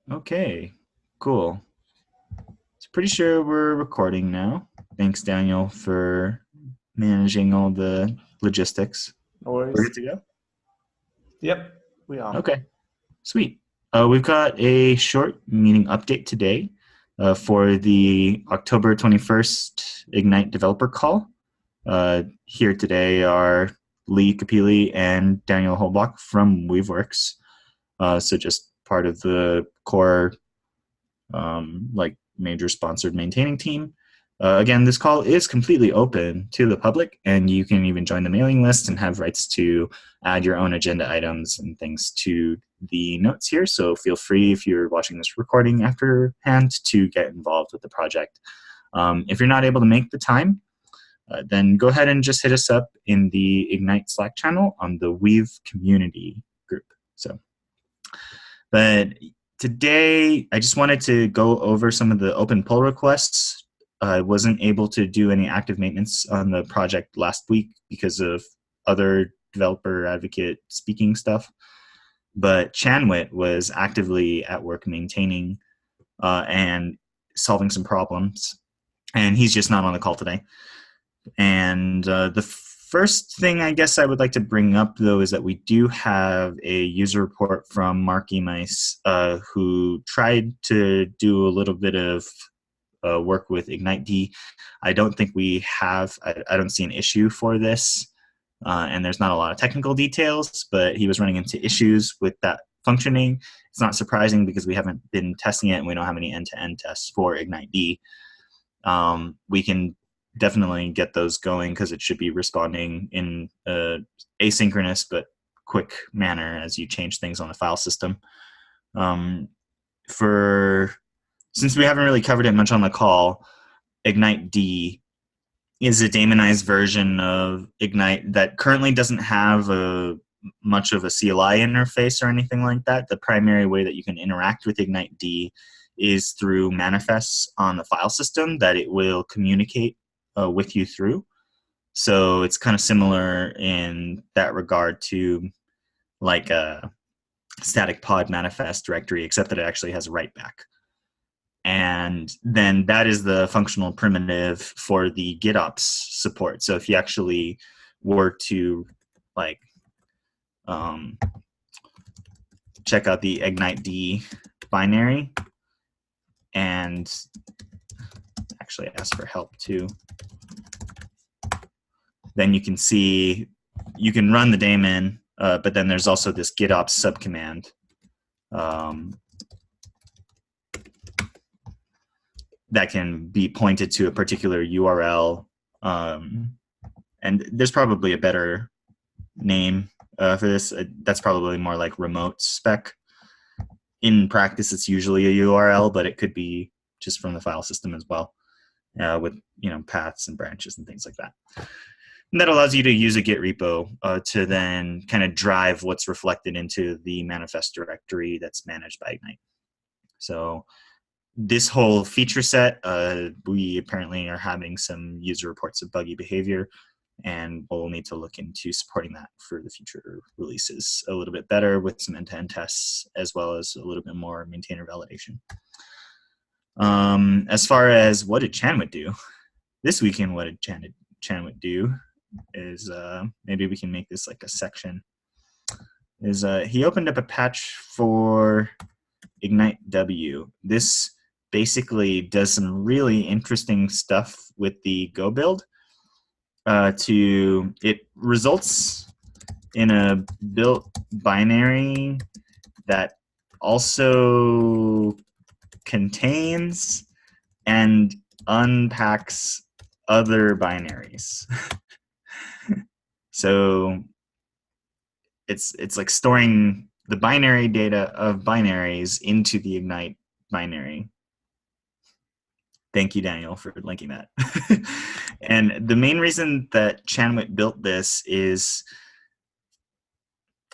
Okay, cool. So pretty sure we're recording now. Thanks, Daniel, for managing all the logistics. No We're worries. good to go? Yep, we are. Okay, sweet. We've got a short meeting update today for the October 21st Ignite developer call. Here today are Lee Capili and Daniel Holbach from Weaveworks. So just part of the core like major sponsored maintaining team. Again, this call is completely open to the public, and you can even join the mailing list and have rights to add your own agenda items and things to the notes here. So feel free, if you're watching this recording afterhand, to get involved with the project. If you're not able to make the time, then go ahead and just hit us up in the Ignite Slack channel on the Weave community group. But today, I just wanted to go over some of the open pull requests. I wasn't able to do any active maintenance on the project last week because of other developer advocate speaking stuff. But Chanwit was actively at work maintaining and solving some problems. And he's just not on the call today. And the first thing I guess I would like to bring up, though, is that we do have a user report from Mark Emice, who tried to do a little bit of work with Ignite D. I don't think we have, I don't see an issue for this, and there's not a lot of technical details, but he was running into issues with that functioning. It's not surprising because we haven't been testing it and we don't have any end-to-end tests for Ignite D. We can definitely get those going because it should be responding in a asynchronous but quick manner as you change things on the file system. For since we haven't really covered it much on the call, Ignite D is a daemonized version of Ignite that currently doesn't have much of a CLI interface or anything like that. The primary way that you can interact with Ignite D is through manifests on the file system that it will communicate with you through. So it's kind of similar in that regard to like a static pod manifest directory, except that it actually has a write back. And then that is the functional primitive for the GitOps support. So if you actually were to like check out the Ignite D binary and actually ask for help too, then you can see you can run the daemon, but then there's also this GitOps subcommand that can be pointed to a particular URL. And there's probably a better name for this. That's probably more like remote spec. In practice, it's usually a URL, but it could be just from the file system as well, with paths and branches and things like that. And that allows you to use a Git repo to then kind of drive what's reflected into the manifest directory that's managed by Ignite. So this whole feature set, we apparently are having some user reports of buggy behavior, and we'll need to look into supporting that for the future releases a little bit better with some end-to-end tests, as well as a little bit more maintainer validation. As far as what did Chanwit do? This weekend, what did Chanwit do is, maybe we can make this like a section, is he opened up a patch for Ignite W. This basically does some really interesting stuff with the Go build. It results in a built binary that also contains and unpacks other binaries. So it's like storing the binary data of binaries into the Ignite binary. Thank you, Daniel, for linking that. And the main reason that Chanwit built this is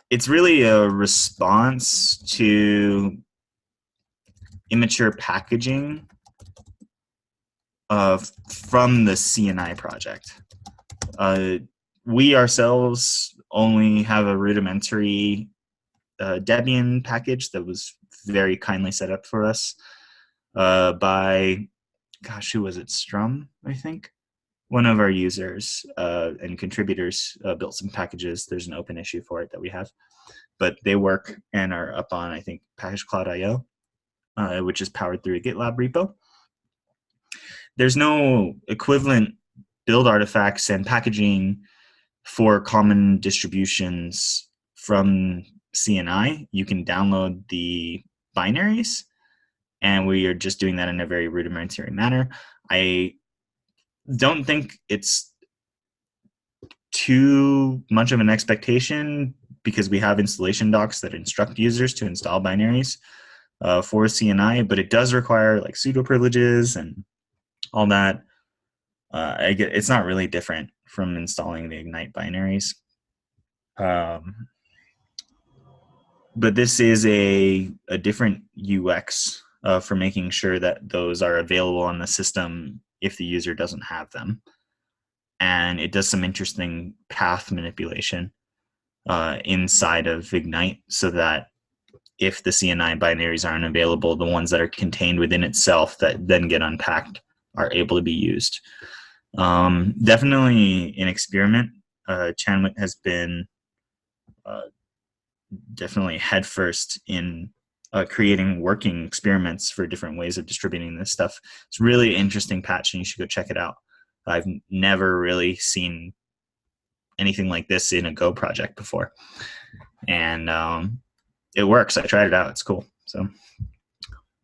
it's really a response to immature packaging from the CNI project. We ourselves only have a rudimentary Debian package that was very kindly set up for us by, gosh, who was it? Strum, I think. One of our users and contributors built some packages. There's an open issue for it that we have, but they work and are up on, I think, PackageCloud.io, which is powered through a GitLab repo. There's no equivalent build artifacts and packaging for common distributions from CNI. You can download the binaries, and we are just doing that in a very rudimentary manner. I don't think it's too much of an expectation because we have installation docs that instruct users to install binaries for CNI, but it does require like sudo privileges and all that. It's not really different from installing the Ignite binaries. But this is a different UX for making sure that those are available on the system if the user doesn't have them. And it does some interesting path manipulation inside of Ignite so that if the CNI binaries aren't available, the ones that are contained within itself that then get unpacked are able to be used. Definitely an experiment. Chanwit has been definitely headfirst in creating working experiments for different ways of distributing this stuff. It's a really interesting patch, and you should go check it out. I've never really seen anything like this in a Go project before, and it works. I tried it out. It's cool. So,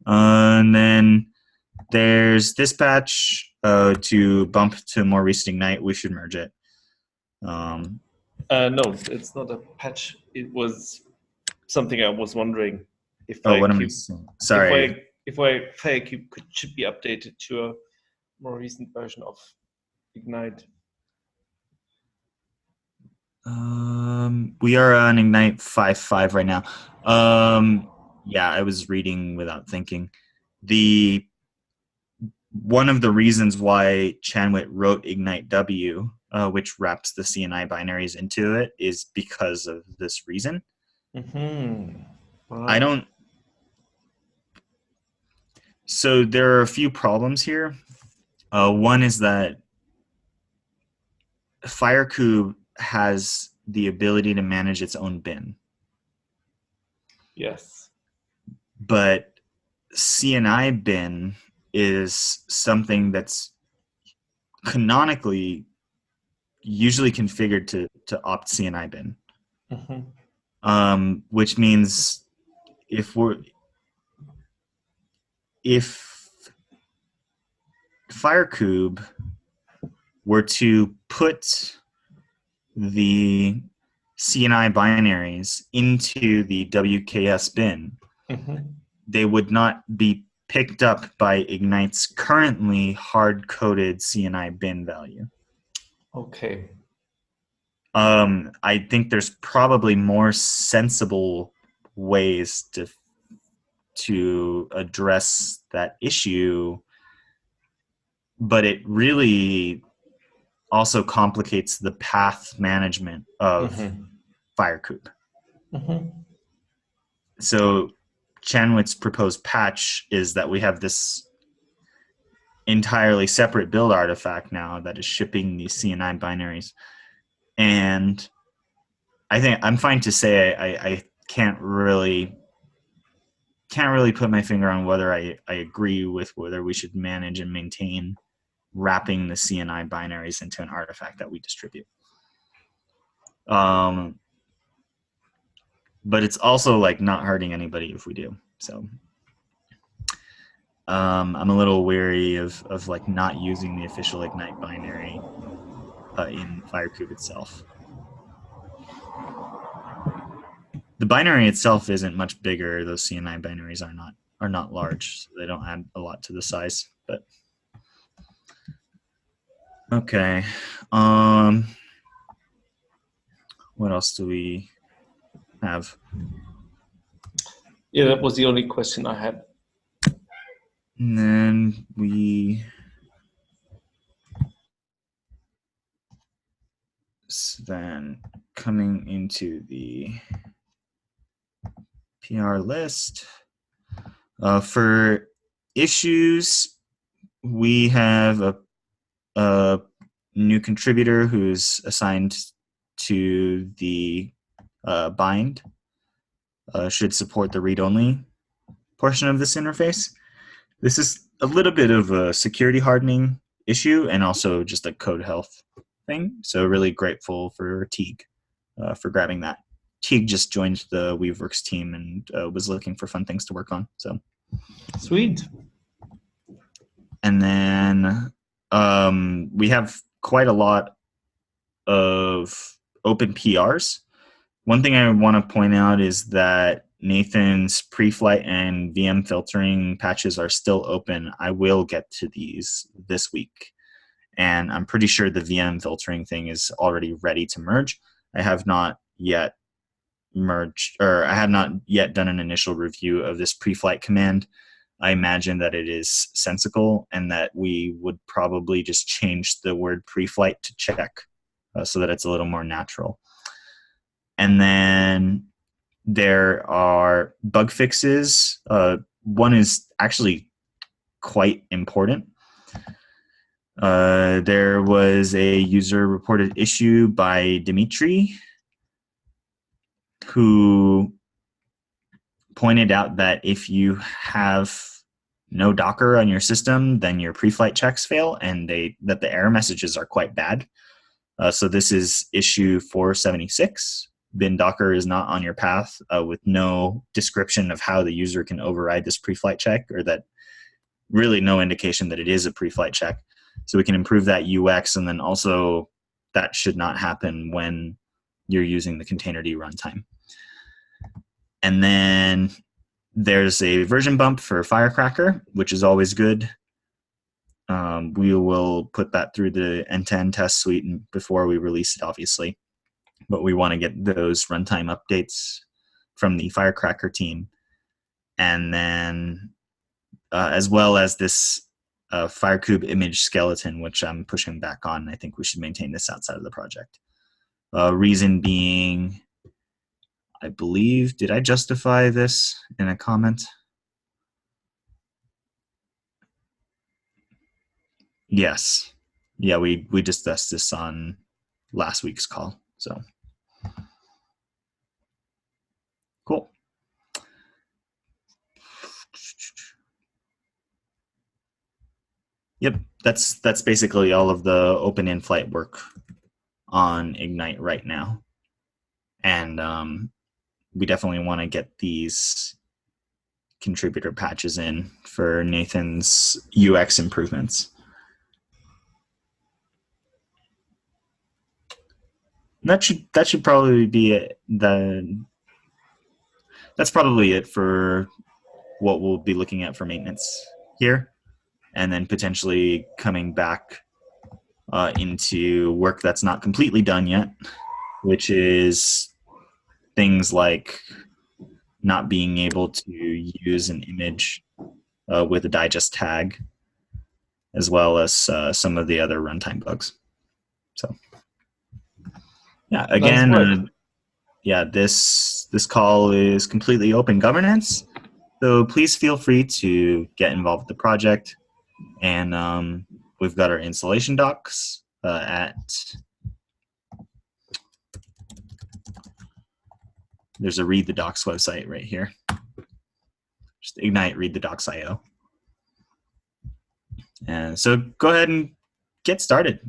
and then there's this patch to bump to more recent Ignite. We should merge it. No, it's not a patch. It was something I was wondering if what am I saying? Sorry. If FireCube should be updated to a more recent version of Ignite. We are on Ignite 5.5 right now. Yeah, I was reading without thinking. One of the reasons why Chanwit wrote Ignite W, which wraps the CNI binaries into it, is because of this reason. Mm-hmm. Wow. I don't. So there are a few problems here. One is that FireCube has the ability to manage its own bin. Yes. But CNI bin is something that's canonically usually configured to opt CNI bin. Mm-hmm. Which means if FireCube were to put the CNI binaries into the WKS bin, mm-hmm. they would not be picked up by Ignite's currently hard-coded CNI bin value. Okay. I think there's probably more sensible ways to address that issue, but it really also complicates the path management of mm-hmm. FireCube. Mm-hmm. So Chanwit's proposed patch is that we have this entirely separate build artifact now that is shipping these CNI binaries. And I think I'm fine to say I can't really put my finger on whether I agree with whether we should manage and maintain wrapping the CNI binaries into an artifact that we distribute. But it's also like not hurting anybody if we do. So I'm a little wary of like not using the official Ignite binary in FireCube itself. The binary itself isn't much bigger. Those CNI binaries are not large, so they don't add a lot to the size. But okay, what else do we have? Yeah, that was the only question I had. And then coming into the PR list. For issues, we have a new contributor who's assigned to the bind. Should support the read-only portion of this interface. This is a little bit of a security hardening issue and also just a code health thing. So really grateful for Teague for grabbing that. Teague just joined the Weaveworks team and was looking for fun things to work on. So sweet. And then we have quite a lot of open PRs. One thing I want to point out is that Nathan's pre-flight and VM filtering patches are still open. I will get to these this week. And I'm pretty sure the VM filtering thing is already ready to merge. I have not yet merged, or I have not yet done an initial review of this pre-flight command. I imagine that it is sensical and that we would probably just change the word pre-flight to check so that it's a little more natural. And then there are bug fixes. One is actually quite important. There was a user reported issue by Dimitri who pointed out that if you have no Docker on your system, then your pre-flight checks fail and that the error messages are quite bad. So this is issue 476. Bin Docker is not on your path with no description of how the user can override this pre-flight check, or that really no indication that it is a pre-flight check. So we can improve that UX, and then also that should not happen when you're using the Containerd runtime. And then there's a version bump for Firecracker, which is always good. We will put that through the end-to-end test suite before we release it, obviously. But we want to get those runtime updates from the Firecracker team. And then as well as this Firekube image skeleton, which I'm pushing back on. I think we should maintain this outside of the project. Reason being, I believe, did I justify this in a comment? Yes. Yeah, we discussed this on last week's call. So cool. Yep, that's basically all of the open in-flight work on Ignite right now. And we definitely want to get these contributor patches in for Nathan's UX improvements. That should probably be it. That's probably it for what we'll be looking at for maintenance here, and then potentially coming back into work that's not completely done yet, which is things like not being able to use an image with a digest tag, as well as some of the other runtime bugs. So yeah, again, yeah, this call is completely open governance, so please feel free to get involved with the project. And we've got our installation docs there's a read the docs website right here. Just Ignite read the docs.io. And so go ahead and get started.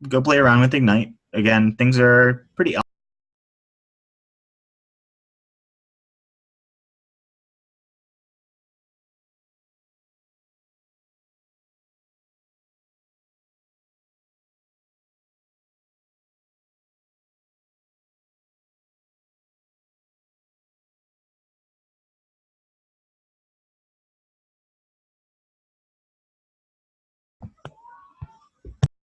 Go play around with Ignite. Again, things are pretty